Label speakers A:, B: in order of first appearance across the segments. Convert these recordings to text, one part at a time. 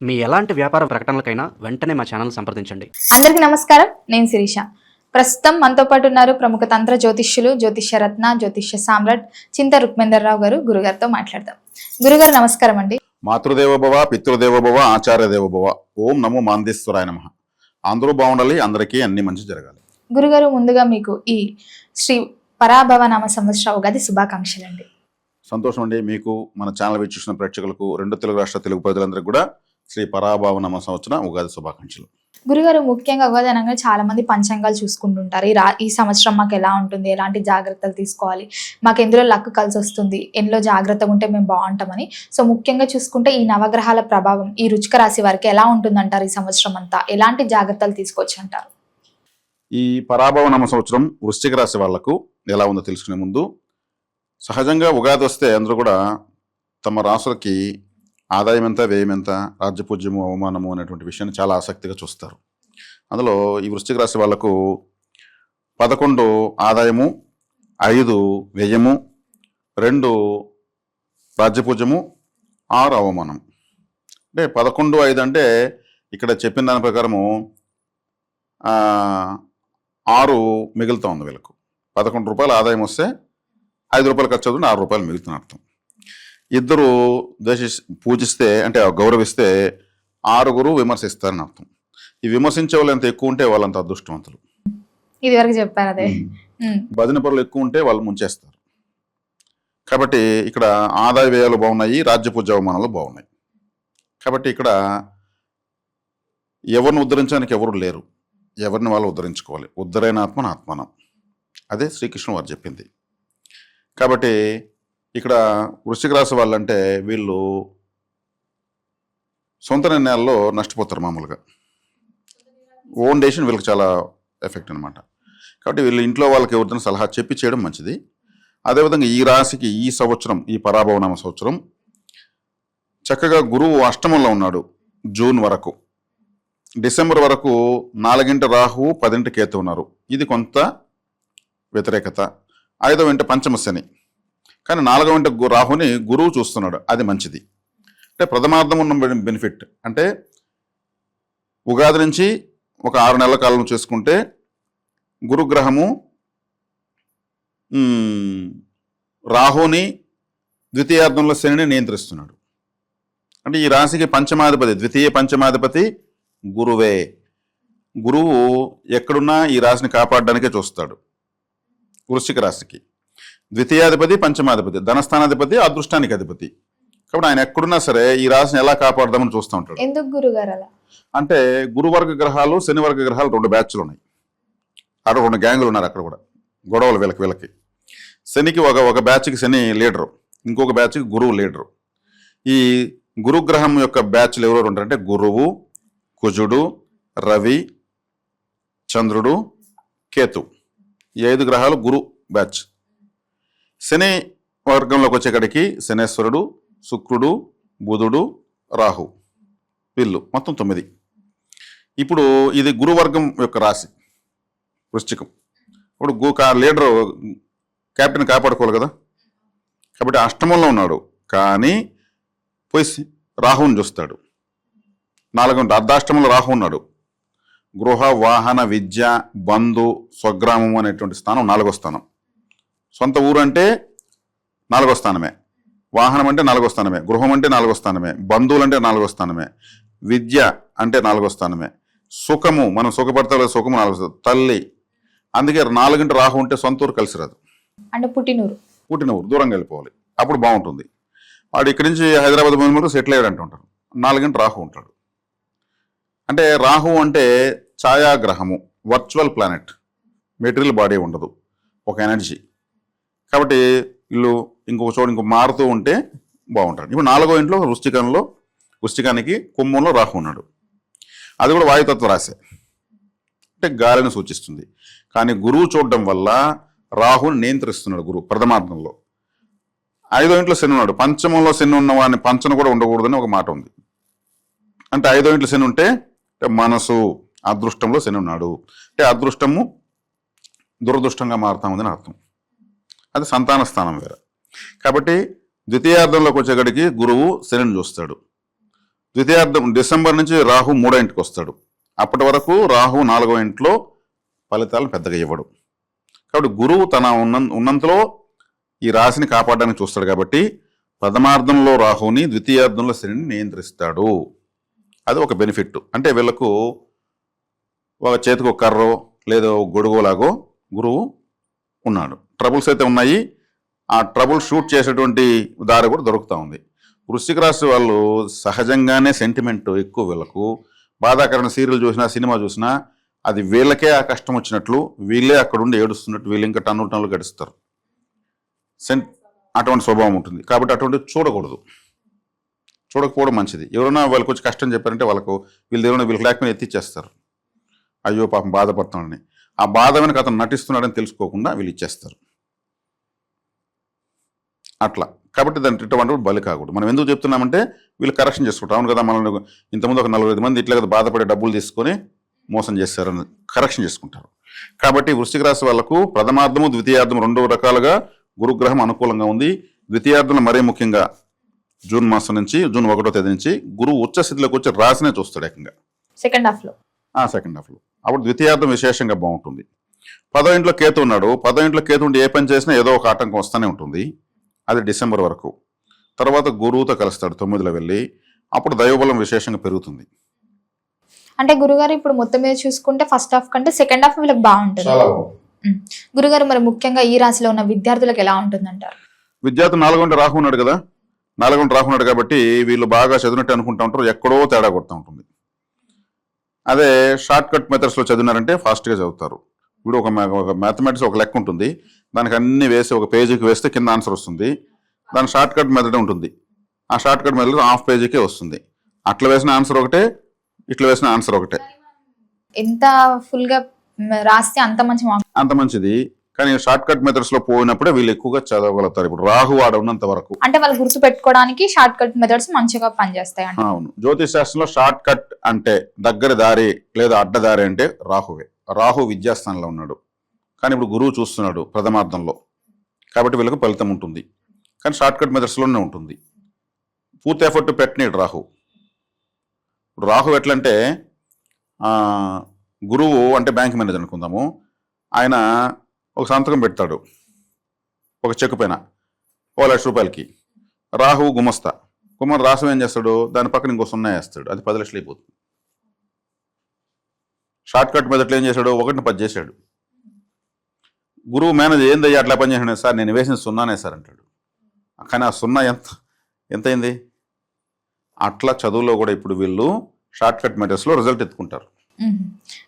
A: మీ ఎలాంటి వ్యాపార ప్రకటనలకైనా వెంటనే మా ఛానల్ సంప్రదించండి.
B: అందరికీ నమస్కారం. నేను శిరీష. ప్రస్తుతం మనతో పాటు ఉన్నారు ప్రముఖ తంత్ర జ్యోతిష్యులు, జ్యోతిష్య రత్న, జ్యోతిష్య సామ్రాట్ చింత రుక్మేందర్రావు గారు. గురుగారితో మాట్లాడదాం. గురుగారు నమస్కారం అండి.
C: మాతృదేవోభవ, పితృదేవోభవ, ఆచార్య దేవోభవ. ఓం నమో మాందేశ్వరాయ నమః. అందరూ బాగుండాలి, అందరికీ అన్ని మంచి జరగాలి.
B: గురుగారు, ముందుగా మీకు ఈ శ్రీ పరాభవ నామ సంవత్సర ఉగాది శుభాకాంక్షలు అండి.
C: సంతోషం అండి. మీకు మన ఛానల్ వీక్షిస్తున్న ప్రేక్షకులకు, రెండు తెలుగు రాష్ట్ర తెలుగు ప్రజలందరికీ కూడా శ్రీ పరాభవ నామ సంవత్సర ఉగాది శుభాకాంక్షలు.
B: గురుగారు, ముఖ్యంగా ఉగాది అనగా చాలా మంది పంచాంగాలు చూసుకుంటుంటారు. ఈ సంవత్సరం మాకు ఎలా ఉంటుంది, ఎలాంటి జాగ్రత్తలు తీసుకోవాలి, మాకు ఎందులో లక్ కలిసి వస్తుంది, ఎందులో జాగ్రత్తగా ఉంటే మేము బాగుంటామని. సో ముఖ్యంగా చూసుకుంటే ఈ నవగ్రహాల ప్రభావం ఈ వృశ్చిక రాశి వారికి ఎలా ఉంటుందంటారు? ఈ సంవత్సరం అంతా ఎలాంటి జాగ్రత్తలు తీసుకోవచ్చు అంటారు?
C: ఈ పరాభవ నామ సంవత్సరం వృశ్చిక రాశి వాళ్లకు ఎలా ఉందో తెలుసుకునే ముందు, సహజంగా ఉగాది వస్తే అందరూ కూడా తమ రాసులకి ఆదాయం ఎంత, వ్యయం ఎంత, రాజ్యపూజ్యము, అవమానము అనేటువంటి విషయాన్ని చాలా ఆసక్తిగా చూస్తారు. అందులో ఈ వృశ్చిక రాశి వాళ్లకు 11 ఆదాయము, 5 వ్యయము, 2 రాజ్యపూజ్యము, 6 అవమానం. అంటే 11, 5 అంటే ఇక్కడ చెప్పిన దాని ప్రకారము 6 మిగులుతూ ఉంది వీళ్ళకు. 11 రూపాయలు ఆదాయం వస్తే 5 రూపాయలు ఖర్చు అవుతుంది, 6 రూపాయలు మిగులుతున్న అర్థం. ఇద్దరు పూజిస్తే అంటే గౌరవిస్తే 6 విమర్శిస్తారని అర్థం. ఈ విమర్శించే వాళ్ళు ఎంత ఎక్కువ ఉంటే వాళ్ళంత అదృష్టవంతులు.
B: ఇది వరకు చెప్పారు అదే.
C: భజన పరులు ఎక్కువ ఉంటే వాళ్ళు ముంచేస్తారు. కాబట్టి ఇక్కడ ఆదాయ వ్యయాలు బాగున్నాయి, రాజ్యపూజ అవమానాలు బాగున్నాయి. కాబట్టి ఇక్కడ ఎవరిని ఉద్ధరించడానికి ఎవరు లేరు, ఎవరిని వాళ్ళు ఉద్ధరించుకోవాలి. ఉద్ధరైనాత్మన ఆత్మనం, అదే శ్రీకృష్ణుడు వారు చెప్పింది. కాబట్టి ఇక్కడ వృశ్చిక రాశి వాళ్ళంటే వీళ్ళు సొంత నిర్ణయాల్లో నష్టపోతారు. మామూలుగా ఓన్ డెసిషన్ వీళ్ళకి చాలా ఎఫెక్ట్ అనమాట. కాబట్టి వీళ్ళు ఇంట్లో వాళ్ళకి ఎవరిదైనా సలహా చెప్పి చేయడం మంచిది. అదేవిధంగా ఈ రాశికి ఈ సంవత్సరం, ఈ పరాభవనామ సంవత్సరం చక్కగా గురువు అష్టమంలో ఉన్నాడు జూన్ వరకు. డిసెంబర్ వరకు 4 రాహువు, 10 కేతు ఉన్నారు. ఇది కొంత వ్యతిరేకత. 5వ పంచమ శని, కానీ 4వ రాహుని గురువు చూస్తున్నాడు, అది మంచిది. అంటే ప్రథమార్థం ఉన్న బెనిఫిట్ అంటే ఉగాది నుంచి ఒక 6 నెలల కాలం చేసుకుంటే గురుగ్రహము రాహుని ద్వితీయార్థంలో శనిని నియంత్రిస్తున్నాడు. అంటే ఈ రాశికి పంచమాధిపతి, ద్వితీయ పంచమాధిపతి గురువే. గురువు ఎక్కడున్నా ఈ రాశిని కాపాడడానికే చూస్తాడు. వృశ్చిక రాశికి ద్వితీయాధిపతి, పంచమాధిపతి, ధనస్థానాధిపతి, అదృష్టానికి అధిపతి. కాబట్టి ఆయన ఎక్కడున్నా సరే ఈ రాశిని ఎలా కాపాడదామని చూస్తూ ఉంటాడు.
B: ఎందుకు గురుగారు అలా? అంటే
C: గురువర్గ గ్రహాలు, శనివర్గ గ్రహాలు 2 బ్యాచ్లు ఉన్నాయి. అక్కడ 2 గ్యాంగులు ఉన్నారు. అక్కడ కూడా గొడవలు వీళ్ళకి. శనికి ఒక బ్యాచ్కి శని లీడరు, ఇంకొక బ్యాచ్కి గురువు లీడరు. ఈ గురుగ్రహం యొక్క బ్యాచ్లు ఎవరెవరు ఉంటారంటే గురువు, కుజుడు, రవి, చంద్రుడు, కేతు. ఈ 5 గ్రహాలు గురు బ్యాచ్. శని వర్గంలోకి వచ్చేకాడికి శనేశ్వరుడు, శుక్రుడు, బుధుడు, రాహు, వీళ్ళు మొత్తం 9. ఇప్పుడు ఇది గురువర్గం యొక్క రాశి వృశ్చికం. ఇప్పుడు లీడరు క్యాప్టెన్ కాపాడుకోవాలి కదా. కాబట్టి అష్టమంలో ఉన్నాడు, కానీ పోయి రాహుని చూస్తాడు. 4 అర్ధాష్టమంలో రాహు ఉన్నాడు. గృహ, వాహన, విద్య, బంధు, స్వగ్రామం అనేటువంటి స్థానం 4వ స్థానం. సొంత ఊరు అంటే 4వ స్థానమే, వాహనం అంటే 4వ స్థానమే, గృహం అంటే 4వ స్థానమే, బంధువులు అంటే 4వ స్థానమే, విద్య అంటే 4వ స్థానమే, సుఖము, మనం సుఖపడతా సుఖము 4వ స్థానం, తల్లి. అందుకే 4 రాహు ఉంటే సొంత ఊరు కలిసి రాదు,
B: అంటే పుట్టినూరు
C: దూరంగా వెళ్ళిపోవాలి, అప్పుడు బాగుంటుంది. వాడు ఇక్కడి నుంచి హైదరాబాద్ వరకు సెటిల్ అయ్యాడు అంటుంటారు. 4 రాహు ఉంటాడు. అంటే రాహు అంటే ఛాయాగ్రహము, వర్చువల్ ప్లానెట్, మెటీరియల్ బాడీ ఉండదు, ఒక ఎనర్జీ. కాబట్టి వీళ్ళు ఇంకొక చోటు ఇంకో మారుతూ ఉంటే బాగుంటారు. ఇప్పుడు 4వ ఇంట్లో వృశ్చికానికి కుంభంలో రాహు ఉన్నాడు. అది కూడా వాయుతత్వ రాశి, అంటే గాలిని సూచిస్తుంది. కానీ గురువు చూడడం వల్ల రాహుని నియంత్రిస్తున్నాడు గురువు ప్రథమార్థంలో. 5వ ఇంట్లో శని ఉన్నాడు. పంచమంలో శని ఉన్న వాడిని పంచన కూడా ఉండకూడదని ఒక మాట ఉంది. అంటే 5వ ఇంట్లో శని ఉంటే మనసు, అదృష్టంలో శని ఉన్నాడు అంటే అదృష్టము దురదృష్టంగా మారుతామని అర్థం. అది సంతాన స్థానం వేరే. కాబట్టి ద్వితీయార్థంలోకి వచ్చేగడికి గురువు శనిని చూస్తాడు. ద్వితీయార్థం డిసెంబర్ నుంచి రాహు 3వ ఇంటికి వస్తాడు. అప్పటి వరకు రాహు 4వ ఇంట్లో ఫలితాలను పెద్దగా ఇవ్వడు. కాబట్టి గురువు తన ఉన్నంతలో ఈ రాశిని కాపాడడానికి చూస్తాడు. కాబట్టి ప్రథమార్థంలో రాహుని, ద్వితీయార్థంలో శనిని నియంత్రిస్తాడు. అది ఒక బెనిఫిట్. అంటే వీళ్ళకు ఒక చేతికి ఒక కర్రో లేదో గొడుగోలాగో గురువు ఉన్నాడు. ట్రబుల్స్ అయితే ఉన్నాయి. ఆ ట్రబుల్ షూట్ చేసేటువంటి దారి కూడా దొరుకుతూ ఉంది. వృశ్చిక రాశి వాళ్ళు సహజంగానే సెంటిమెంట్ ఎక్కువ. వీళ్ళకు బాధాకరమైన సీరియల్ చూసినా, సినిమా చూసినా అది వీళ్ళకే ఆ కష్టం వచ్చినట్లు, వీళ్ళే అక్కడ ఉండి ఏడుస్తున్నట్టు, వీళ్ళు ఇంకా టన్నులు గడుస్తారు. అటువంటి స్వభావం ఉంటుంది. కాబట్టి అటువంటి చూడకూడదు, చూడకపోవడం మంచిది. ఎవరైనా వాళ్ళకి వచ్చి కష్టం చెప్పారంటే వీళ్ళకి లేకపోయినా ఎత్తిచ్చేస్తారు. అయ్యో పాపం బాధపడుతున్నాడని. ఆ బాధ వెనక అతను నటిస్తున్నాడని తెలుసుకోకుండా వీళ్ళు ఇచ్చేస్తారు అట్లా. కాబట్టి దాన్ని ఇటువంటి బలి కాకూడదు. మనం ఎందుకు చెప్తున్నామంటే వీళ్ళు కరెక్షన్ చేసుకుంటాం. అవును కదా, మనల్ని ఇంతకుముందు ఒక 4-5 మంది ఇట్లా కదా బాధపడే డబ్బులు తీసుకొని మోసం చేస్తారని కరెక్షన్ చేసుకుంటారు. కాబట్టి వృశ్చిక రాశి వాళ్ళకు ప్రథమార్థము, ద్వితీయార్థము 2 రకాలుగా గురుగ్రహం అనుకూలంగా ఉంది. ద్వితీయార్థంలో మరీ ముఖ్యంగా జూన్ 1వ తేదీ నుంచి గురువు ఉచ్చ స్థితిలోకి వచ్చి రాశినే చూస్తాడు ఏకంగా
B: సెకండ్ హాఫ్ లో.
C: అప్పుడు ద్వితీయార్థం విశేషంగా బాగుంటుంది. 10వ ఇంట్లో కేతు ఉన్నాడు. 10వ ఇంట్లో కేతు ఉండి ఏ పని చేసినా ఏదో ఒక ఆటంకం వస్తూనే ఉంటుంది. అది డిసెంబర్ వరకు. తర్వాత గురువుతో కలుస్తాడు 9లో వెళ్ళి. అప్పుడు దైవబలం విశేషంగా పెరుగుతుంది.
B: అంటే గురుగారు ఇప్పుడు మొత్తం మీద చూసుకుంటే ఫస్ట్ హాఫ్ కంటే సెకండ్ హాఫ్ వీళ్ళకి బాగుంటుంది. గురుగారు మరి ముఖ్యంగా ఈ రాశిలో ఉన్న విద్యార్థులకు ఎలా ఉంటుంది అంటారు?
C: విద్యార్థి 4వ ఇంట్లో రాహు ఉన్నాడు కదా, 4వ ఇంట్లో రాహు ఉన్నాడు కాబట్టి వీళ్ళు బాగా చదివినట్టు అనుకుంటా ఉంటారు, ఎక్కడో తేడా కొడుతూ ఉంటుంది. అదే షార్ట్ కట్ మెథడ్స్లో చదివినారంటే ఫాస్ట్గా చదువుతారు. ఇప్పుడు ఒక మ్యాథమెటిక్స్ ఒక లెక్క ఉంటుంది, దానికి అన్ని వేసి ఒక పేజీకి వేస్తే కింద ఆన్సర్ వస్తుంది. దాని షార్ట్ కట్ మెథడ్ ఉంటుంది. ఆ షార్ట్ కట్ మెథడ్ హాఫ్ పేజీకే వస్తుంది. అట్లా వేసిన ఆన్సర్ ఒకటే, ఇట్లా వేసిన ఆన్సర్ ఒకటే.
B: ఎంత ఫుల్ గా రాస్తే అంత
C: మంచిది. కానీ షార్ట్ కట్ మెథడ్స్ లో పోయినప్పుడే వీళ్ళు ఎక్కువగా చదవగలుగుతారు. ఇప్పుడు రాహు ఆడ ఉన్నంత వరకు
B: అంటే వాళ్ళు గుర్తు పెట్టుకోవడానికి షార్ట్ కట్ మెథడ్స్ మంచిగా పనిచేస్తాయి.
C: అవును. జ్యోతిష్ శాస్త్రంలో షార్ట్ కట్ అంటే దగ్గర దారి లేదా అడ్డదారి అంటే రాహువే. రాహు విద్యాస్థానంలో ఉన్నాడు, కానీ ఇప్పుడు గురువు చూస్తున్నాడు ప్రథమార్థంలో. కాబట్టి వీళ్ళకి ఫలితం ఉంటుంది. కానీ షార్ట్ కట్ మెథడ్స్లోనే ఉంటుంది. పూర్తి ఎఫర్ట్ పెట్టనీడు రాహు. ఇప్పుడు రాహు ఎట్లంటే గురువు అంటే బ్యాంక్ మేనేజర్ అనుకుందాము. ఆయన ఒక సంతకం పెడతాడు ఒక చెక్ పైన ₹1,00,000. రాహు గుమస్తా. రాహు ఏం చేస్తాడు, దాని పక్కన ఇంకో 0 వేస్తాడు, అది 10 లక్షలు అయిపోతుంది. షార్ట్ కట్ మెథడ్లో ఏం చేశాడు, 1ని 10 చేశాడు. గురువు మేనేజర్ ఏందయ్యా అట్లా పని చేశాడు సార్, నేను వేసిన 0నే సార్ అంటాడు. కానీ ఆ 0 ఎంత అయింది? అట్లా చదువులో కూడా ఇప్పుడు వీళ్ళు షార్ట్ కట్ మెథడ్స్లో రిజల్ట్ ఎత్తుకుంటారు.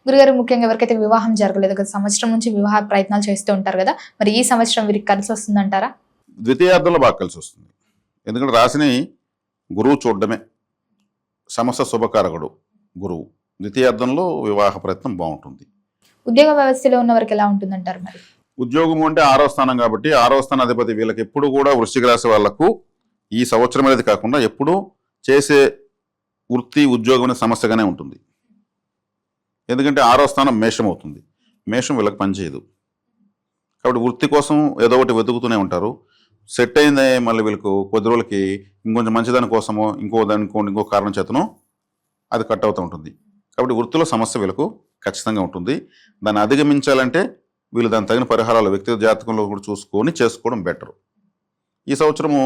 B: గురుగారు ముఖ్యంగా ఎవరికైతే వివాహం జరగలేదు కదా, సంవత్సరం నుంచి వివాహ ప్రయత్నాలు చేస్తూ ఉంటారు కదా, మరి ఈ సంవత్సరం వీరికి కలిసి వస్తుందంటారా?
C: ద్వితీయార్థంలో బాగా కలిసి వస్తుంది. ఎందుకంటే రాశిని గురువు చూడడమే సమస్త శుభకారకుడు గురువు. ద్వితీయార్థంలో వివాహ ప్రయత్నం బాగుంటుంది.
B: ఉద్యోగ వ్యవస్థలో ఉన్న వారికి ఎలా ఉంటుందంటారు? మరి
C: ఉద్యోగం అంటే 6వ స్థానం కాబట్టి 6వ స్థానాధిపతి వీళ్ళకి ఎప్పుడు కూడా వృశ్చిక రాశి వాళ్లకు ఈ సంవత్సరం అనేది కాకుండా ఎప్పుడు చేసే వృత్తి ఉద్యోగం అనే సమస్యగానే ఉంటుంది. ఎందుకంటే 6వ స్థానం మేషం అవుతుంది. మేషం వీళ్ళకి పనిచేయదు. కాబట్టి వృత్తి కోసం ఏదో ఒకటి వెతుకుతూనే ఉంటారు. సెట్ అయిందే మళ్ళీ వీళ్ళకు కొద్ది రోజులకి ఇంకొంచెం మంచిదాని కోసమో ఇంకో కారణం చేతనో అది కట్ అవుతూ ఉంటుంది. కాబట్టి వృత్తిలో సమస్య వీళ్ళకు ఖచ్చితంగా ఉంటుంది. దాన్ని అధిగమించాలంటే వీళ్ళు దాని తగిన పరిహారాలు వ్యక్తిగత జాతకంలో కూడా చూసుకొని చేసుకోవడం బెటర్. ఈ సంవత్సరము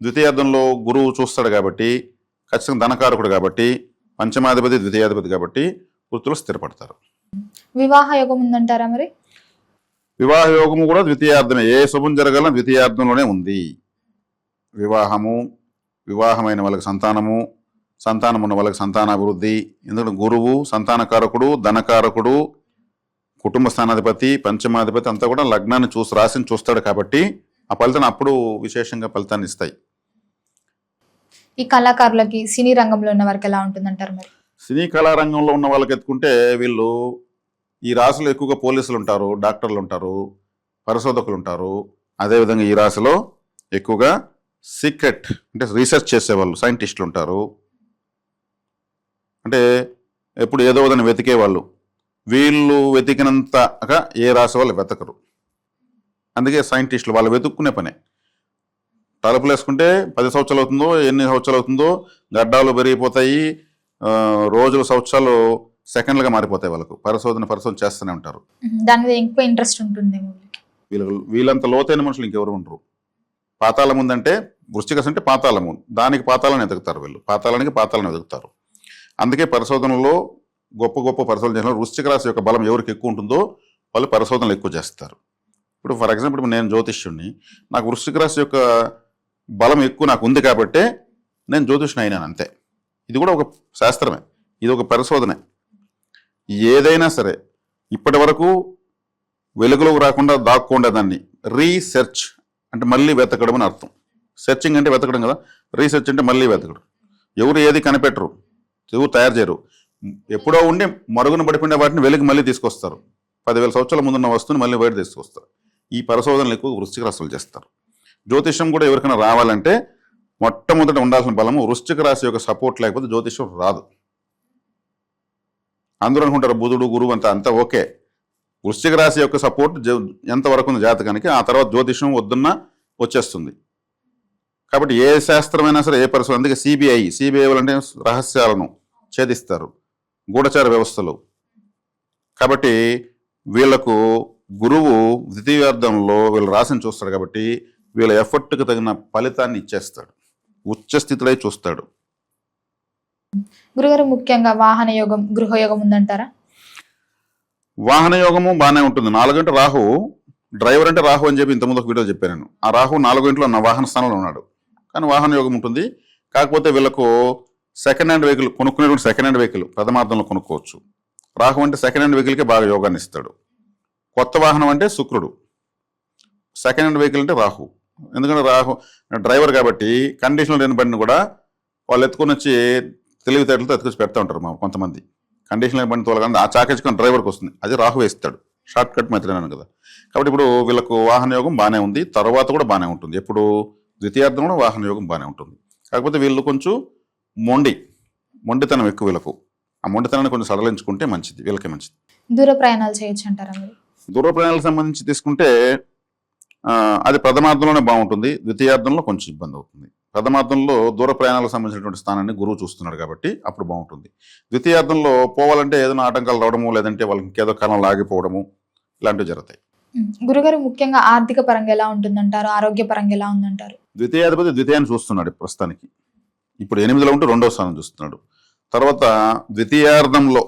C: ద్వితీయార్థంలో గురువు చూస్తాడు కాబట్టి, ఖచ్చితంగా ధనకారకుడు కాబట్టి, పంచమాధిపతి ద్వితీయాధిపతి కాబట్టి వృత్తులు స్థిరపడతారు.
B: వివాహ యోగం ఉందంటారా? మరి
C: వివాహ యోగము కూడా ద్వితీయార్థమే. ఏ శుభం జరగాలన్నా ద్వితీయార్థంలోనే ఉంది. వివాహమైన వాళ్ళకి సంతానము, సంతానం ఉన్న వాళ్ళకి సంతానాభివృద్ధి. ఎందుకంటే గురువు సంతానకారకుడు, ధనకారకుడు, కుటుంబ స్థానాధిపతి, పంచమాధిపతి అంతా కూడా లగ్నాన్ని రాశిని చూస్తాడు కాబట్టి ఆ ఫలితాన్ని అప్పుడు విశేషంగా ఫలితాన్ని ఇస్తాయి.
B: ఈ కళాకారులకి సినీ రంగంలో ఉన్న వారికి ఎలా ఉంటుందంటారు? మరి
C: సినీ కళారంగంలో ఉన్న వాళ్ళకి ఎత్తుకుంటే వీళ్ళు ఈ రాశిలో ఎక్కువగా పోలీసులు ఉంటారు, డాక్టర్లు ఉంటారు, పరిశోధకులు ఉంటారు. అదేవిధంగా ఈ రాశిలో ఎక్కువగా సీక్రెట్ అంటే రీసెర్చ్ చేసేవాళ్ళు, సైంటిస్టులు ఉంటారు. అంటే ఎప్పుడు ఏదో విధంగా వెతికేవాళ్ళు. వీళ్ళు వెతికినంతగా ఏ రాశి వాళ్ళు వెతకరు. అందుకే సైంటిస్టులు వాళ్ళు వెతుక్కునే పనే. తలుపులు వేసుకుంటే 10 సంవత్సరాలు అవుతుందో ఎన్ని సంవత్సరాలు అవుతుందో గడ్డాలు పెరిగిపోతాయి, రోజులు సంవత్సరాలు సెకండ్లుగా మారిపోతాయి. వాళ్ళకు పరిశోధన చేస్తూనే ఉంటారు.
B: దాని మీద ఎక్కువ ఇంట్రెస్ట్ ఉంటుంది.
C: వీళ్ళంత లోతైన మనుషులు ఇంకెవరు ఉండరు. పాతాళం ఉందంటే వృశ్చిక రాశి అంటే పాతాళము, దానికి పాతాళాన్ని ఎదుగుతారు వీళ్ళు, పాతాళాన్ని ఎదుగుతారు. అందుకే పరిశోధనలో గొప్ప పరిశోధన చేసిన వృశ్చిక రాశి యొక్క బలం ఎవరికి ఎక్కువ ఉంటుందో వాళ్ళు పరిశోధనలు ఎక్కువ చేస్తారు. ఇప్పుడు ఫర్ ఎగ్జాంపుల్ ఇప్పుడు నేను జ్యోతిష్యుడిని, నాకు వృశ్చిక రాశి యొక్క బలం ఎక్కువ నాకు ఉంది కాబట్టే నేను జ్యోతిష్యుని అయినాను అంతే. ఇది కూడా ఒక శాస్త్రమే, ఇది ఒక పరిశోధనే. ఏదైనా సరే ఇప్పటి వరకు వెలుగులోకి రాకుండా దాక్కుండా దాన్ని రీసెర్చ్ అంటే మళ్ళీ వెతకడం అని అర్థం. సెర్చింగ్ అంటే వెతకడం కదా, రీసెర్చ్ అంటే మళ్ళీ వెతకడం. ఎవరు ఏది కనిపెట్టరు, ఎవరు తయారు చేయరు. ఎప్పుడో ఉండి మరుగున పడిపోయిన వాటిని వెలికి మళ్ళీ తీసుకొస్తారు. 10,000 సంవత్సరాల ముందున్న వస్తువుని మళ్ళీ బయట తీసుకొస్తారు. ఈ పరిశోధనలు ఎక్కువ వృశ్చిక రాశులు చేస్తారు. జ్యోతిష్యం కూడా ఎవరికైనా రావాలంటే మొట్టమొదట ఉండాల్సిన బలము వృశ్చిక రాశి యొక్క సపోర్ట్ లేకపోతే జ్యోతిష్యం రాదు. అందరూ అనుకుంటారు బుధుడు గురువు అంతా ఓకే. వృశ్చిక రాశి యొక్క సపోర్ట్ ఎంతవరకు ఉంది జాతకానికి, ఆ తర్వాత జ్యోతిష్యం వద్దున్నా వచ్చేస్తుంది. కాబట్టి ఏ శాస్త్రమైనా సరే ఏ పరిశోధన, అందుకే సిబిఐ అంటే రహస్యాలను ఛేదిస్తారు, గూఢచార వ్యవస్థలు. కాబట్టి వీళ్లకు గురువు ద్వితీయార్థంలో వీళ్ళ రాశిని చూస్తాడు కాబట్టి వీళ్ళ ఎఫర్ట్కి తగిన ఫలితాన్ని ఇచ్చేస్తాడు, ఉచ్చస్థితులై చూస్తాడు.
B: గురుగారు ముఖ్యంగా వాహన యోగం, గృహయోగం ఉందంటారా?
C: వాహన యోగము బాగానే ఉంటుంది. 4 గంటల రాహు, డ్రైవర్ అంటే రాహు అని చెప్పి ఇంతకుముందు ఒక వీడియో చెప్పాను నేను. ఆ రాహు 4 గంటలు ఉన్న వాహన స్థానంలో ఉన్నాడు, కానీ వాహన యోగం ఉంటుంది. కాకపోతే వీళ్ళకు సెకండ్ హ్యాండ్ వెహికల్ కొనుక్కునేటువంటి సెకండ్ హ్యాండ్ వెహికల్ ప్రథమార్థంలో కొనుక్కోవచ్చు. రాహు అంటే సెకండ్ హ్యాండ్ వెహికల్కే బాగా యోగాన్ని ఇస్తాడు. కొత్త వాహనం అంటే శుక్రుడు, సెకండ్ హ్యాండ్ వెహికల్ అంటే రాహు. ఎందుకంటే రాహు డ్రైవర్ కాబట్టి కండిషన్లో లేని బండిని కూడా వాళ్ళు ఎత్తుకొని వచ్చి తెలివితేటలతో ఎత్తుకొచ్చి పెడతా ఉంటారు. కొంతమంది కండిషన్ లేని బండి తోలగానే ఆ చాకేసుకొని డ్రైవర్కి వస్తుంది, అది రాహు వేస్తాడు. షార్ట్ కట్ మెథడ్ కదా. కాబట్టి ఇప్పుడు వీళ్ళకు వాహన యోగం బాగానే ఉంది, తర్వాత కూడా బాగానే ఉంటుంది. ఎప్పుడు ద్వితీయార్థం కూడా వాహన యోగం బాగానే ఉంటుంది. కాకపోతే వీళ్ళు కొంచెం మొండితనం ఎక్కువ వీళ్ళకు. ఆ మొండితనాన్ని కొంచెం సడలించుకుంటే మంచిది, వీళ్ళకే మంచిది.
B: దూర ప్రయాణాలు చేయొచ్చు అంటారా మీరు?
C: దూర ప్రయాణాలకు సంబంధించి తీసుకుంటే అది ప్రథమార్థంలోనే బాగుంటుంది, ద్వితీయార్థంలో కొంచెం ఇబ్బంది అవుతుంది. ప్రథమార్థంలో దూర ప్రయాణాలకు సంబంధించినటువంటి స్థానాన్ని గురువు చూస్తున్నాడు కాబట్టి అప్పుడు బాగుంటుంది. ద్వితీయార్థంలో పోవాలంటే ఏదైనా ఆటంకాలు రావడము, లేదంటే వాళ్ళకి ఇంకేదో కారణాలు ఆగిపోవడము ఇలాంటివి జరుగుతాయి.
B: గురుగారు ముఖ్యంగా ఆర్థిక పరంగా ఎలా ఉంటుందంటారు, ఆరోగ్య పరంగా ఎలా ఉందంటారు?
C: ద్వితీయాధిపతి ద్వితీయాన్ని చూస్తున్నాడు ప్రస్తుతానికి. ఇప్పుడు 8లో ఉంటూ 2వ స్థానం చూస్తున్నాడు. తర్వాత ద్వితీయార్థంలో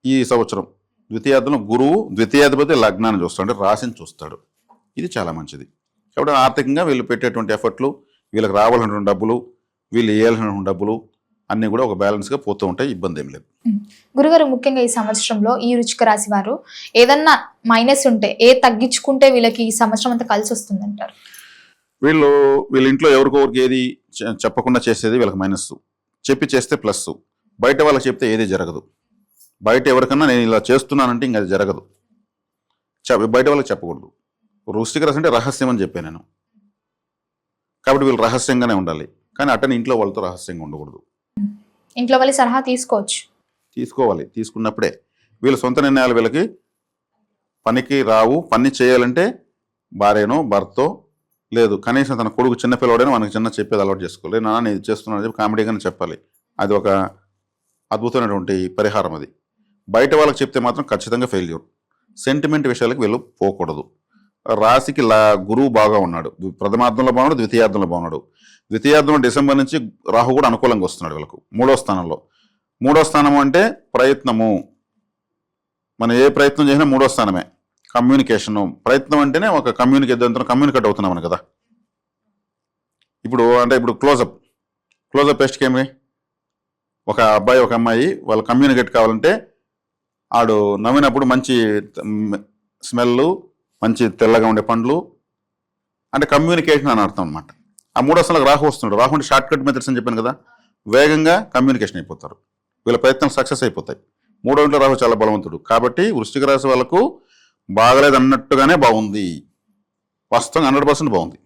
C: ఈ సంవత్సరం ద్వితీయార్థంలో గురువు ద్వితీయాధిపతి లగ్నాన్ని చూస్తాడు, అంటే రాశిని చూస్తాడు. ఇది చాలా మంచిది. కాబట్టి ఆర్థికంగా వీళ్ళు పెట్టేటువంటి ఎఫర్ట్లు, వీళ్ళకి రావాల్సినటువంటి డబ్బులు, వీళ్ళు వేయాల్సినటువంటి డబ్బులు అన్నీ కూడా ఒక బ్యాలెన్స్గా పోతూ ఉంటాయి, ఇబ్బంది ఏం లేదు.
B: గురుగారు ముఖ్యంగా ఈ సంవత్సరంలో ఈ వృశ్చిక రాశి వారు ఏదన్నా మైనస్ ఉంటే తగ్గించుకుంటే వీళ్ళకి ఈ సంవత్సరం అంతా కలిసి వస్తుంది అంటారు?
C: వీళ్ళ ఇంట్లో ఎవరికొరికి ఏది చెప్పకుండా చేసేది వీళ్ళకి మైనస్, చెప్పి చేస్తే ప్లస్. బయట వాళ్ళకి చెప్తే ఏది జరగదు. బయట ఎవరికన్నా నేను ఇలా చేస్తున్నానంటే ఇంకా అది జరగదు, బయట వాళ్ళకి చెప్పకూడదు. వృశ్చిక రాశి అంటే రహస్యం అని చెప్పాను నేను. కాబట్టి వీళ్ళు రహస్యంగానే ఉండాలి, కానీ అట్టని ఇంట్లో వాళ్ళతో రహస్యంగా ఉండకూడదు.
B: ఇంట్లో వాళ్ళ సలహా తీసుకోవాలి. తీసుకున్నప్పుడే వీళ్ళ సొంత నిర్ణయాలు వీళ్ళకి పనికి రావు. పని చేయాలంటే భార్యనో భర్తో, లేదు కనీసం తన కొడుకు చిన్నపిల్లవాడైనా మనకి చెప్పేది అలవాటు చేసుకోవాలి. నాన్న నేను ఇది చేస్తున్నాను చెప్పి కామెడీగానే చెప్పాలి. అది ఒక అద్భుతమైనటువంటి పరిహారం. అది బయట వాళ్ళకి చెప్తే మాత్రం ఖచ్చితంగా ఫెయిల్యూర్. సెంటిమెంట్ విషయాలకు వీళ్ళు పోకూడదు. రాశికి గురువు బాగా ఉన్నాడు, ప్రథమార్థంలో బాగున్నాడు, ద్వితీయార్థంలో బాగున్నాడు. ద్వితీయార్థంలో డిసెంబర్ నుంచి రాహు కూడా అనుకూలంగా వస్తున్నాడు వీళ్ళకు 3వ స్థానంలో. 3వ స్థానం అంటే ప్రయత్నము. మనం ఏ ప్రయత్నం చేసినా 3వ స్థానమే. కమ్యూనికేషను, ప్రయత్నం అంటేనే ఒక కమ్యూనికేట్ అవుతున్నామని కదా. ఇప్పుడు క్లోజప్ టెస్ట్కి ఏమి, ఒక అబ్బాయి ఒక అమ్మాయి వాళ్ళు కమ్యూనికేట్ కావాలంటే ఆడు నవ్వినప్పుడు మంచి స్మెల్, మంచి తెల్లగా ఉండే పండ్లు అంటే కమ్యూనికేషన్ అని అర్థం అనమాట. ఆ 3వ స్థానంలో రాహు వస్తున్నాడు. రాహు అంటే షార్ట్ కట్ మెథడ్స్ అని చెప్పాను కదా, వేగంగా కమ్యూనికేషన్ అయిపోతారు, వీళ్ళ ప్రయత్నం సక్సెస్ అయిపోతాయి. 3వ ఇంట్లో రాహు చాలా బలవంతుడు కాబట్టి వృశ్చిక రాశి వాళ్ళకు బాగలేదు అన్నట్టుగానే బాగుంది, వాస్తవంగా 100% బాగుంది.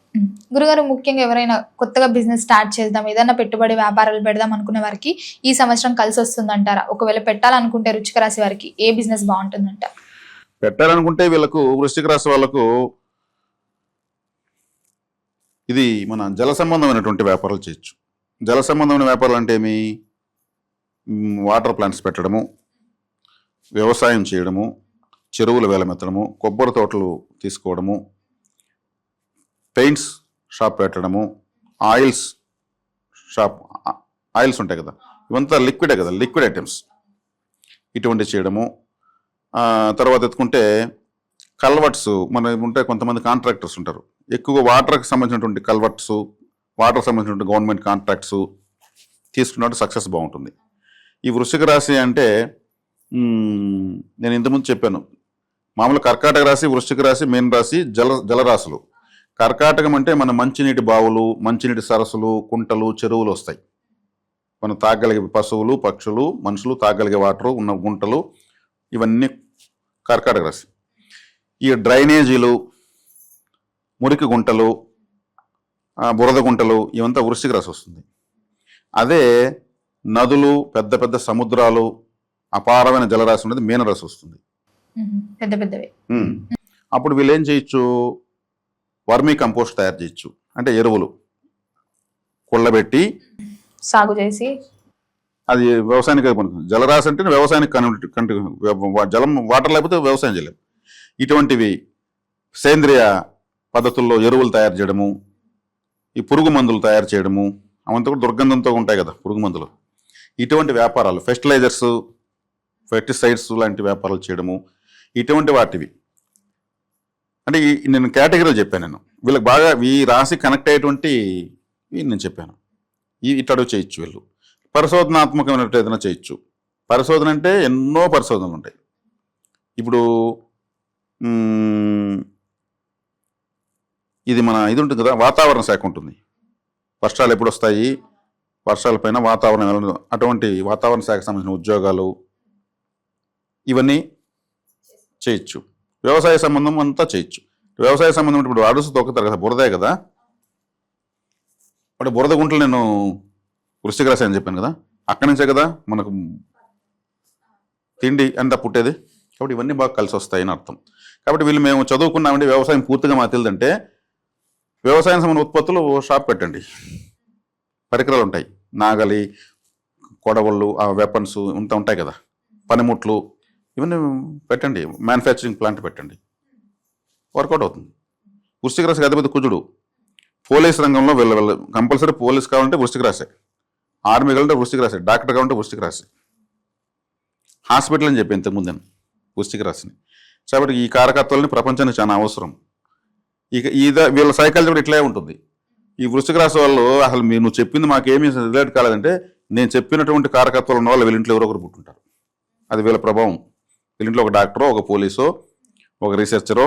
B: గురుగారు ముఖ్యంగా ఎవరైనా కొత్తగా బిజినెస్ స్టార్ట్ చేద్దాం, ఏదైనా పెట్టుబడి వ్యాపారాలు పెడదాం అనుకునే వారికి ఈ సంవత్సరం కలిసి వస్తుంది అంటారా? ఒకవేళ పెట్టాలనుకుంటే వృశ్చిక రాశి వారికి ఏ బిజినెస్ బాగుంటుందంట?
C: పెట్టాలనుకుంటే వీళ్ళకు వృశ్చిక రాశి వాళ్ళకు ఇది మన జల సంబంధమైనటువంటి వ్యాపారాలు చేయొచ్చు. జల సంబంధమైన వ్యాపారాలు అంటే ఏమి? వాటర్ ప్లాంట్స్ పెట్టడము, వ్యవసాయం చేయడము, చెరువులు వేలమెత్తడము, కొబ్బరి తోటలు తీసుకోవడము, పెయింట్స్ షాప్ పెట్టడము, ఆయిల్స్ షాప్, ఆయిల్స్ ఉంటాయి కదా, ఇవంతా లిక్విడే కదా, లిక్విడ్ ఐటమ్స్ ఇటువంటి చేయడము. తర్వాత ఎత్తుకుంటే కల్వర్ట్స్, మన ఉంటే కొంతమంది కాంట్రాక్టర్స్ ఉంటారు, ఎక్కువగా వాటర్కి సంబంధించినటువంటి కల్వర్ట్స్, వాటర్ సంబంధించినటువంటి గవర్నమెంట్ కాంట్రాక్ట్స్ తీసుకున్నట్టు సక్సెస్ బాగుంటుంది. ఈ వృశ్చిక రాశి అంటే నేను ఇంతకుముందు చెప్పాను, మామూలు కర్కాటక రాశి, వృశ్చిక రాశి, మీన రాశి జలరాశులు. కర్కాటకం అంటే మన మంచినీటి బావులు, మంచినీటి సరస్సులు, కుంటలు, చెరువులు వస్తాయి. మనం తాగలిగే పశువులు, పక్షులు, మనుషులు తాగలిగే వాటరు ఉన్న గుంటలు, ఇవన్నీ కర్కాటక రాశి. ఈ డ్రైనేజీలు, మురికి గుంటలు, బురద గుంటలు, ఇవంతా వృశ్చిక రాశి వస్తుంది. అదే నదులు, పెద్ద పెద్ద సముద్రాలు, అపారమైన జలరాశి ఉన్నది మీనరాశి వస్తుంది.
B: పెద్ద పెద్దవి.
C: అప్పుడు వీళ్ళు ఏం చేయొచ్చు? వర్మీ కంపోస్ట్ తయారు చేయొచ్చు. అంటే ఎరువులు కుళ్ళబెట్టి
B: సాగు చేసి,
C: అది వ్యవసాయానికి జలరాశి అంటే వ్యవసాయానికి జలం, వాటర్ లేకపోతే వ్యవసాయం చేయలేము. ఇటువంటివి సేంద్రియ పద్ధతుల్లో ఎరువులు తయారు చేయడము, ఈ పురుగు మందులు తయారు చేయడము, అవంతా కూడా దుర్గంధంతో ఉంటాయి కదా పురుగు మందులు, ఇటువంటి వ్యాపారాలు, ఫెర్టిలైజర్స్, పెస్టిసైడ్స్ లాంటి వ్యాపారాలు చేయడము, ఇటువంటి వాటివి. అంటే నేను కేటగిరీలు చెప్పాను. నేను వీళ్ళకి బాగా ఈ రాశి కనెక్ట్ అయ్యేటువంటి నేను చెప్పాను. ఇట్లా చేయొచ్చు. వీళ్ళు పరిశోధనాత్మకమైన ఏదైనా చేయొచ్చు. పరిశోధన అంటే ఎన్నో పరిశోధనలు ఉంటాయి. ఇప్పుడు ఇది మన ఇది ఉంటుంది కదా, వాతావరణ శాఖ ఉంటుంది. వర్షాలు ఎప్పుడు వస్తాయి, వర్షాల పైన వాతావరణం, అటువంటి వాతావరణ శాఖకు సంబంధించిన ఉద్యోగాలు, ఇవన్నీ చేయొచ్చు. వ్యవసాయ సంబంధం అంతా చేయొచ్చు. వ్యవసాయ సంబంధం ఇప్పుడు అడుసు తొక్కుతారు కదా, బురదే కదా, అంటే బురద గుంటలు నేను వృశ్చిక రాశి అని చెప్పాను కదా, అక్కడి నుంచే కదా మనకు తిండి అంతా పుట్టేది. కాబట్టి ఇవన్నీ బాగా కలిసి వస్తాయని అర్థం. కాబట్టి వీళ్ళు మేము చదువుకున్నామంటే వ్యవసాయం పూర్తిగా మాకు తెలియదంటే వ్యవసాయం సంబంధించిన ఉత్పత్తులు షాప్ పెట్టండి. పరికరాలు ఉంటాయి, నాగలి, కొడవళ్ళు, ఆ వెపన్స్ ఇంత ఉంటాయి కదా, పనిముట్లు, ఇవన్నీ పెట్టండి. మ్యానుఫ్యాక్చరింగ్ ప్లాంట్ పెట్టండి, వర్కౌట్ అవుతుంది. వృశ్చిక రాశి అధిపతి కుజుడు. పోలీస్ రంగంలో వీళ్ళ కంపల్సరీ పోలీస్ కావాలంటే వృశ్చిక రాశి, ఆర్మీ కావాలంటే వృశ్చిక రాశి, డాక్టర్ కావాలంటే వృశ్చిక రాశి, హాస్పిటల్ అని చెప్పి ఇంతకుముందు నేను వృశ్చిక రాశిని. కాబట్టి ఈ కారకత్వాలని ప్రపంచానికి చాలా అవసరం. ఇక వీళ్ళ సైకాలజీ కూడా ఇట్లే ఉంటుంది. ఈ వృశ్చిక రాశి వాళ్ళు అసలు నువ్వు చెప్పింది మాకేమీ రిలేట్ కాలేదంటే, నేను చెప్పినటువంటి కారకత్వాలు ఉన్న వాళ్ళు వీళ్ళ ఇంట్లో ఎవరో ఒకరు పుట్టుంటారు. అది వీళ్ళ ప్రభావం. వీళ్ళ ఇంట్లో ఒక డాక్టరో, ఒక పోలీసో, ఒక రీసెర్చరో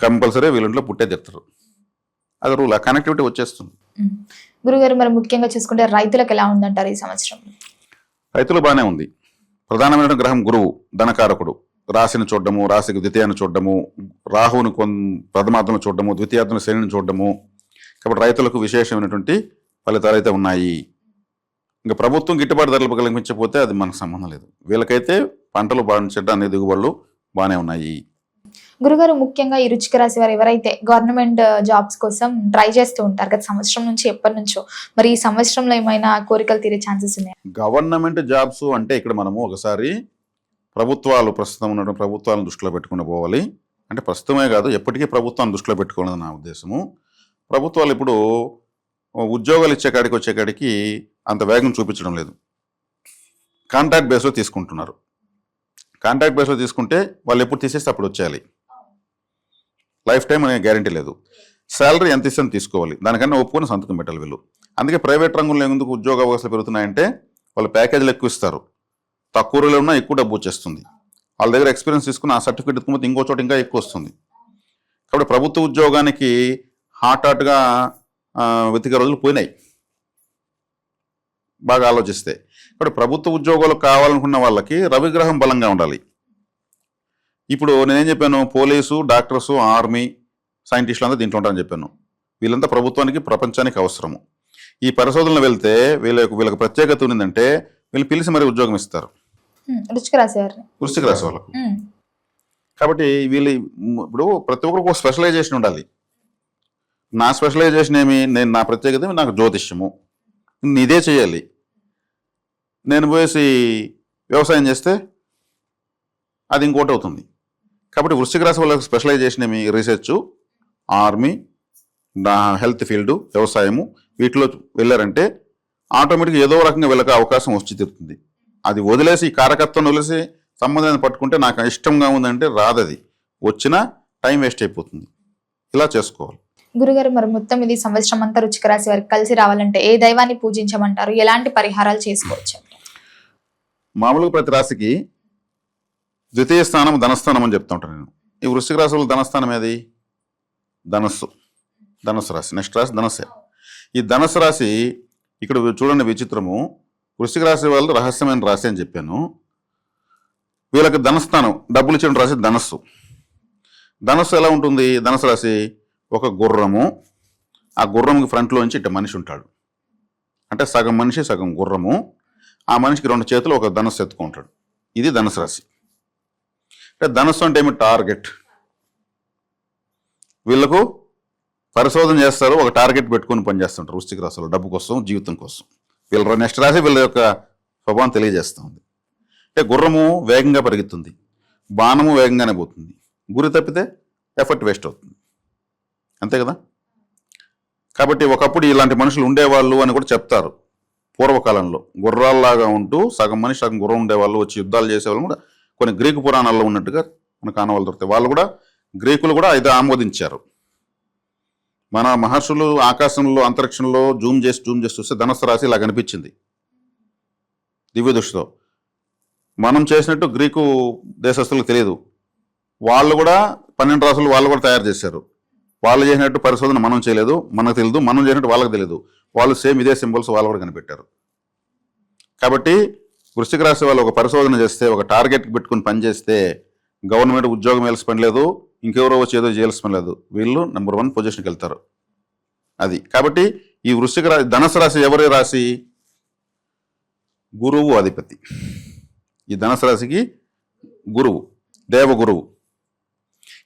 C: కంపల్సరీ వీళ్ళ ఇంట్లో పుట్టే తెస్తారు. అది రూల్, ఆ కనెక్టివిటీ వచ్చేస్తుంది.
B: గురుగారు, మరి ముఖ్యంగా చూసుకుంటే రైతులకు ఎలా ఉందంటారు ఈ సంవత్సరం?
C: రైతులు బాగానే ఉంది. ప్రధానమైన గ్రహం గురువు, ధనకారకుడు. రాశిని చూడడము, రాశికి ద్వితీయాన్ని చూడడము, రాహువుని ప్రథమార్థం చూడడము, ద్వితీయార్థం శనిని చూడడము. కాబట్టి రైతులకు విశేషమైనటువంటి ఫలితాలు అయితే ఉన్నాయి. ఇంకా ప్రభుత్వం గిట్టుబాటు ధరలు కల్పించకపోతే అది మనకు సంబంధం లేదు. వీళ్ళకైతే పంటలు పండించడం అనే దిగుబడులు బాగానే ఉన్నాయి.
B: గురుగారు, ముఖ్యంగా ఈ వృశ్చిక రాశి వారు ఎవరైతే గవర్నమెంట్ జాబ్స్ కోసం ట్రై చేస్తూ ఉంటారు గత సంవత్సరం నుంచి, ఎప్పటి నుంచో, మరి ఈ సంవత్సరంలో ఏమైనా కోరికలు తీరే ఛాన్సెస్ ఉన్నాయి?
C: గవర్నమెంట్ జాబ్స్ అంటే ఇక్కడ మనము ఒకసారి ప్రభుత్వాలు, ప్రస్తుతం ఉన్న ప్రభుత్వాలను దృష్టిలో పెట్టుకుని పోవాలి. అంటే ప్రస్తుతమే కాదు, ఎప్పటికీ ప్రభుత్వాన్ని దృష్టిలో పెట్టుకోవాలని నా ఉద్దేశము. ప్రభుత్వాలు ఇప్పుడు ఉద్యోగాలు ఇచ్చే కాడికి వచ్చే కాడికి అంత వేగం చూపించడం లేదు. కాంట్రాక్ట్ బేస్లో తీసుకుంటున్నారు. కాంట్రాక్ట్ బేస్లో తీసుకుంటే వాళ్ళు ఎప్పుడు తీసేస్తే అప్పుడు వచ్చేయాలి. లైఫ్ టైం అనే గ్యారంటీ లేదు. శాలరీ ఎంత ఇస్తే తీసుకోవాలి, దానికన్నా ఒప్పుకొని సంతకం పెట్టాలి వీళ్ళు. అందుకే ప్రైవేట్ రంగంలో ఎందుకు ఉద్యోగ అవకాశాలు పెరుగుతున్నాయంటే వాళ్ళు ప్యాకేజీలు ఎక్కువ ఇస్తారు, తక్కువ రోజులు ఉన్నా ఎక్కువ డబ్బు వచ్చేస్తుంది. వాళ్ళ దగ్గర ఎక్స్పీరియన్స్ తీసుకుని ఆ సర్టిఫికేట్ ఎత్తుకుపోతే ఇంకో చోట ఇంకా ఎక్కువ వస్తుంది. కాబట్టి ప్రభుత్వ ఉద్యోగానికి హాట్గా వెతికే రోజులు పోయినాయి బాగా ఆలోచిస్తే. కాబట్టి ప్రభుత్వ ఉద్యోగాలు కావాలనుకున్న వాళ్ళకి రవిగ్రహం బలంగా ఉండాలి. ఇప్పుడు నేనేం చెప్పాను, పోలీసు, డాక్టర్సు, ఆర్మీ, సైంటిస్టులు అంతా దీంట్లో ఉంటారని చెప్పాను. వీళ్ళంతా ప్రభుత్వానికి, ప్రపంచానికి అవసరము. ఈ పరిశోధనలు వెళ్తే వీళ్ళకి ప్రత్యేకత ఉందంటే వీళ్ళు పిలిచి మరి ఉద్యోగం ఇస్తారు వృశ్చిక రాశి వాళ్ళకు. కాబట్టి వీళ్ళు ఇప్పుడు ప్రతి ఒక్కరికి ఒక స్పెషలైజేషన్ ఉండాలి. నా స్పెషలైజేషన్ ఏమి, నేను నా ప్రత్యేకత ఏమి, నాకు జ్యోతిష్యము, నేను ఇదే చేయాలి. నేను పోయేసి వ్యవసాయం చేస్తే అది ఇంకోటి అవుతుంది. కాబట్టి వృశ్చిక రాశి వాళ్ళకి స్పెషలైజేషన్ ఏమి, రీసెర్చ్, ఆర్మీ, హెల్త్ ఫీల్డ్, వ్యవసాయము, వీటిలో వెళ్ళారంటే ఆటోమేటిక్గా ఏదో రకంగా వీళ్ళకి అవకాశం వచ్చి తీరుతుంది. అది వదిలేసి ఈ కారకత్వం వదిలేసి సంబంధాన్ని పట్టుకుంటే నాకు ఇష్టంగా ఉందంటే రాదది, వచ్చినా టైం వేస్ట్ అయిపోతుంది. ఇలా చేసుకోవాలి.
B: గురుగారు, మరి మొత్తం ఇది సంవత్సరం అంతా వృశ్చిక రాశి వారికి కలిసి రావాలంటే ఏ దైవాన్ని పూజించమంటారు, ఎలాంటి పరిహారాలు చేసుకోవచ్చు?
C: మామూలుగా ప్రతి రాశికి ద్వితీయ స్థానం ధనస్థానం అని చెప్తా ఉంటాను నేను. ఈ వృశ్చిక రాశి వాళ్ళ ధనస్థానం ఏది? ధనస్సు రాశి. నెక్స్ట్ రాశి ధనస్సే. ఈ ధనస్సు రాశి ఇక్కడ చూడండి విచిత్రము. వృశ్చిక రాశి వాళ్ళు రహస్యమైన రాశి అని చెప్పాను. వీళ్ళకి ధనస్థానం, డబ్బులు ఇచ్చిన రాశి ధనస్సు. ధనస్సు ఎలా ఉంటుంది? ధనస్సు రాశి ఒక గుర్రము, ఆ గుర్రంకి ఫ్రంట్లోంచి ఇట్ట మనిషి ఉంటాడు, అంటే సగం మనిషి సగం గుర్రము. ఆ మనిషికి 2 చేతులు ఒక ధనస్సు ఎత్తుకుంటాడు. ఇది ధనుసు రాశి. అంటే ధనస్సు అంటే ఏమి? టార్గెట్. వీళ్ళకు పరిశోధన చేస్తారు, ఒక టార్గెట్ పెట్టుకొని పనిచేస్తుంటారు వృశ్చిక రాశిలో, డబ్బు కోసం, జీవితం కోసం. వీళ్ళ నెక్స్ట్ రాశి వీళ్ళ యొక్క స్వభావం తెలియజేస్తుంది. అంటే గుర్రము వేగంగా పరిగెత్తుంది, బాణము వేగంగానే పోతుంది, గురి తప్పితే ఎఫర్ట్ వేస్ట్ అవుతుంది, అంతే కదా. కాబట్టి ఒకప్పుడు ఇలాంటి మనుషులు ఉండేవాళ్ళు అని కూడా చెప్తారు. పూర్వకాలంలో గుర్రాల్లాగా ఉంటూ సగం మనిషి సగం గుర్రం ఉండేవాళ్ళు, వచ్చి యుద్ధాలు చేసేవాళ్ళు కూడా కొన్ని గ్రీకు పురాణాల్లో ఉన్నట్టుగా మనకు ఆనవాళ్ళు దొరుకుతాయి. వాళ్ళు కూడా, గ్రీకులు కూడా ఇది ఆమోదించారు. మన మహర్షులు ఆకాశంలో అంతరిక్షంలో జూమ్ చేసి చూస్తే ధనుస్సు రాశి ఇలా కనిపించింది దివ్య దృష్టితో. మనం చేసినట్టు గ్రీకు దేశస్తులకు తెలియదు. వాళ్ళు కూడా 12 రాసులు వాళ్ళు కూడా తయారు చేశారు. వాళ్ళు చేసినట్టు పరిశోధన మనం చేయలేదు, మనకు తెలియదు. మనం చేసినట్టు వాళ్ళకి తెలియదు. వాళ్ళు సేమ్ ఇదే సింబల్స్ వాళ్ళు కూడా కనిపెట్టారు. కాబట్టి వృశ్చిక రాశి వాళ్ళు ఒక పరిశోధన చేస్తే, ఒక టార్గెట్ పెట్టుకుని పనిచేస్తే గవర్నమెంట్ ఉద్యోగం వేయాల్సి పని లేదు, ఇంకెవరో వచ్చి ఏదో చేయాల్సి పని లేదు. వీళ్ళు నెంబర్ 1 పొజిషన్కి వెళ్తారు. అది కాబట్టి ఈ వృశ్చిక రాశి, ధనుసు రాశి ఎవరి రాశి? గురువు అధిపతి. ఈ ధనుసు రాశికి గురువు, దేవగురువు.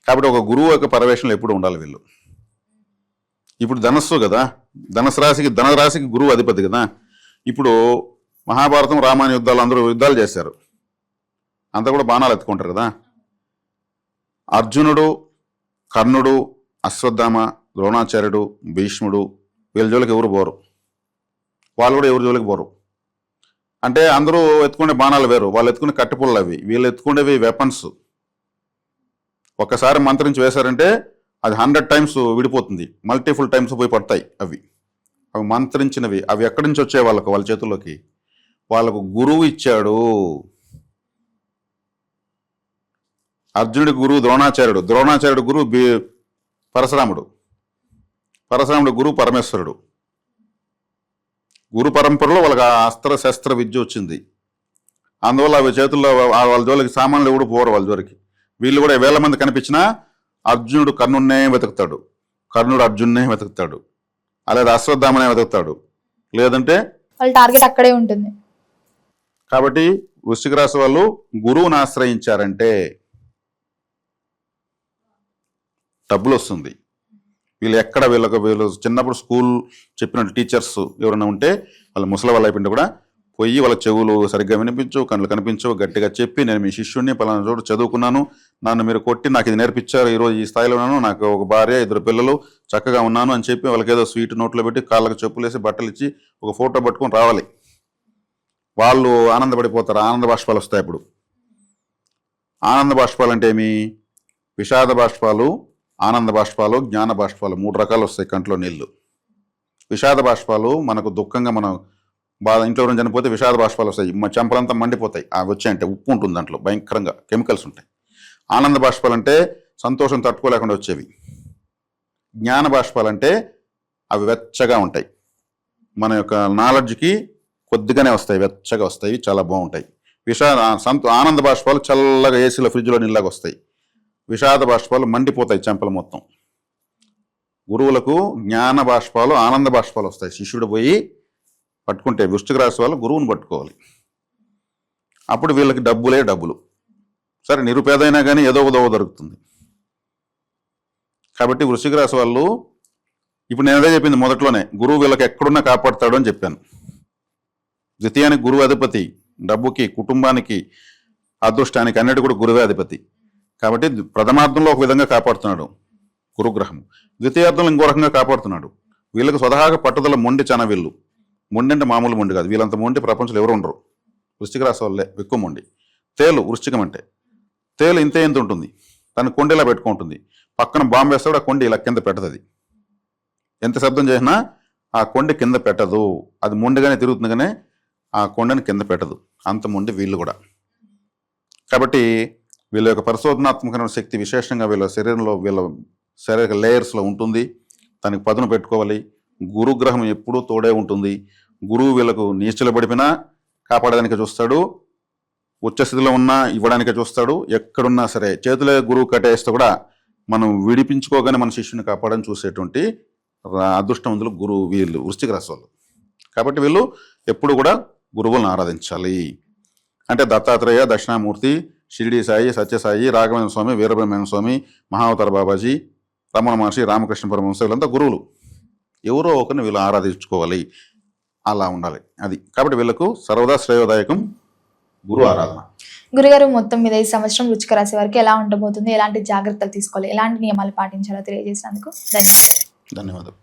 C: కాబట్టి ఒక గురువు యొక్క పరవేశంలో ఎప్పుడు ఉండాలి వీళ్ళు. ఇప్పుడు ధనస్సు కదా, ధనరాశికి గురువు అధిపతి కదా. ఇప్పుడు మహాభారతం, రామాయణ యుద్ధాలు, అందరూ యుద్ధాలు చేశారు, అంతా కూడా బాణాలు ఎత్తుకుంటారు కదా. అర్జునుడు, కర్ణుడు, అశ్వత్థామ, ద్రోణాచార్యుడు, భీష్ముడు, వీళ్ళ జోలికి ఎవరు పోరు, వాళ్ళు కూడా ఎవరి జోలికి పోరు. అంటే అందరూ ఎత్తుకునే బాణాలు వేరు, వాళ్ళు ఎత్తుకునే కట్టెపుల్లలు అవి, వీళ్ళు ఎత్తుకునేవి వెపన్స్. ఒక్కసారి మంత్రించి వేశారంటే అది 100 టైమ్స్ విడిపోతుంది, మల్టిపుల్ టైమ్స్ పోయి పడతాయి. అవి మంత్రించినవి. అవి ఎక్కడి నుంచి వచ్చాయి వాళ్ళకు? వాళ్ళ చేతుల్లోకి. వాళ్ళకు గురువు ఇచ్చాడు. అర్జునుడికి గురువు ద్రోణాచార్యుడు గురువు పరశురాముడు గురువు పరమేశ్వరుడు. గురు పరంపరలో వాళ్ళకి అస్త్ర శస్త్ర విద్య వచ్చింది. అందువల్ల అవి చేతుల్లో వాళ్ళ జోలికి సామాన్యులు కూడా పోరు వాళ్ళ జోలికి. వీళ్ళు కూడా 1000 మంది కనిపించినా అర్జునుడు కర్ణుడినే వెతుకుతాడు, కర్ణుడు అర్జున్నే వెతుకుతాడు, అలాగే అశ్వత్థామనే వెతుకుతాడు, లేదంటే
B: వాళ్ళ టార్గెట్ అక్కడే ఉంటుంది.
C: కాబట్టి వృశ్చిక రాశి వాళ్ళు గురువుని ఆశ్రయించారంటే డబ్బులు వస్తుంది. వీళ్ళు చిన్నప్పుడు స్కూల్ చెప్పినట్టు టీచర్స్ ఎవరైనా ఉంటే వాళ్ళ ముసలి వాళ్ళు అయిపోయింటే కూడా పోయి వాళ్ళ చెవులు సరిగ్గా వినిపించవు, కళ్ళు కనిపించవు, గట్టిగా చెప్పి నేను మీ శిష్యుడిని పలానా చోటు చదువుకున్నాను, నన్ను మీరు కొట్టి నాకు ఇది నేర్పించారు, ఈరోజు ఈ స్థాయిలో ఉన్నాను, నాకు ఒక భార్య 2 పిల్లలు, చక్కగా ఉన్నాను అని చెప్పి వాళ్ళకి ఏదో స్వీట్ నోట్లో పెట్టి కాళ్ళకు చెప్పులేసి బట్టలు ఇచ్చి ఒక ఫోటో పట్టుకొని రావాలి. వాళ్ళు ఆనందపడిపోతారు. ఆనంద బాష్పాలు వస్తాయి. అప్పుడు ఆనంద బాష్పాలు అంటే ఏమి? విషాద బాష్పాలు, ఆనంద బాష్పాలు, జ్ఞాన బాష్పాలు 3 రకాలు వస్తాయి కంట్లో నీళ్లు. విషాద బాష్పాలు మనకు దుఃఖంగా, మనం బాధ, ఇంట్లో ఎవరైనా చనిపోతే విషాద బాష్పాలు వస్తాయి, మా చెంపలంతా మండిపోతాయి. అవి వచ్చాయంటే ఉప్పు ఉంటుంది దాంట్లో, భయంకరంగా కెమికల్స్ ఉంటాయి. ఆనంద బాష్పాలు అంటే సంతోషం తట్టుకోలేకుండా వచ్చేవి. జ్ఞాన బాష్పాలు అంటే అవి వెచ్చగా ఉంటాయి, మన యొక్క నాలెడ్జ్కి కొద్దిగానే వస్తాయి, వెచ్చగా వస్తాయి, చాలా బాగుంటాయి. ఆనంద బాష్పాలు చల్లగా ఏసీలో ఫ్రిడ్జ్లో నీళ్ళగా వస్తాయి. విషాద బాష్పాలు మండిపోతాయి చెంపలు మొత్తం. గురువులకు జ్ఞాన బాష్పాలు, ఆనంద బాష్పాలు వస్తాయి. శిష్యుడు పోయి పట్టుకుంటే వృశ్చిక రాశి వాళ్ళు గురువుని పట్టుకోవాలి. అప్పుడు వీళ్ళకి డబ్బులు. సరే నిరుపేదైనా కానీ ఏదో దొరుకుతుంది. కాబట్టి వృశ్చిక రాశి వాళ్ళు ఇప్పుడు నేను అదే చెప్పింది మొదట్లోనే, గురువు వీళ్ళకి ఎక్కడున్నా కాపాడుతాడు అని చెప్పాను. ద్వితీయానికి గురువు అధిపతి, డబ్బుకి, కుటుంబానికి, అదృష్టానికి అన్నిటి కూడా గురువే అధిపతి. కాబట్టి ప్రథమార్థంలో ఒక విధంగా కాపాడుతున్నాడు గురుగ్రహం, ద్వితీయార్థంలో ఇంకో రకంగా కాపాడుతున్నాడు. వీళ్ళకి స్వతహాగా పట్టుదల, మొండి చాలా వీళ్ళు. మొండి అంటే మామూలు మొండి కాదు, వీళ్ళంత మొండి ప్రపంచంలో ఎవరు ఉండరు. వృశ్చిక రాశి వాళ్ళే ఎక్కువ మొండి. తేలు, వృశ్చికం అంటే తేలు ఇంత ఉంటుంది, తన కొండ ఇలా పెట్టుకుంటుంది, పక్కన బాంబు వేస్తాడు, ఆ కొండ ఇలా కింద పెట్టదు. ఎంత శబ్దం చేసినా ఆ కొండ కింద పెట్టదు, అది మొండిగానే తిరుగుతుంది కానీ ఆ కొండని కింద పెట్టదు. అంత మొండి వీళ్ళు కూడా. కాబట్టి వీళ్ళ యొక్క పరిశోధనాత్మకమైన శక్తి విశేషంగా వీళ్ళ శరీరంలో, వీళ్ళ శరీర లేయర్స్లో ఉంటుంది. తనకి పదును పెట్టుకోవాలి. గురుగ్రహం ఎప్పుడూ తోడే ఉంటుంది. గురువు వీళ్ళకు నీచలు పడిపోయినా కాపాడడానికి చూస్తాడు, ఉచ్చస్థితిలో ఉన్నా ఇవ్వడానికే చూస్తాడు. ఎక్కడున్నా సరే చేతిలో గురువు కట్టేస్తే కూడా మనం విడిపించుకోగానే మన శిష్యుని కాపాడని చూసేటువంటి అదృష్టవంతులు గురువు వీళ్ళు, వృశ్చిక రాశి వాళ్ళు. కాబట్టి వీళ్ళు ఎప్పుడు కూడా గురువులను ఆరాధించాలి. అంటే దత్తాత్రేయ, దక్షిణామూర్తి, షిరిడి సాయి, సత్యసాయి, రాఘవేంద్ర స్వామి, వీరబ్రహ్మేంద్ర స్వామి, మహావతార బాబాజీ, రమణ మహర్షి, రామకృష్ణ పరమహంస, వీళ్ళంతా గురువులు. ఎవరో ఒకరిని వీళ్ళు ఆరాధించుకోవాలి, అలా ఉండాలి. అది కాబట్టి వీళ్ళకు సర్వదా శ్రేయోదాయకం గురు ఆరాధన.
B: గురుగారు, మొత్తం మీద ఈ సంవత్సరం వృశ్చిక రాశి వారికి ఎలా ఉండబోతుంది, ఎలాంటి జాగ్రత్తలు తీసుకోవాలి, ఎలాంటి నియమాలు పాటించాలో తెలియజేసినందుకు ధన్యవాదాలు.
C: ధన్యవాదాలు.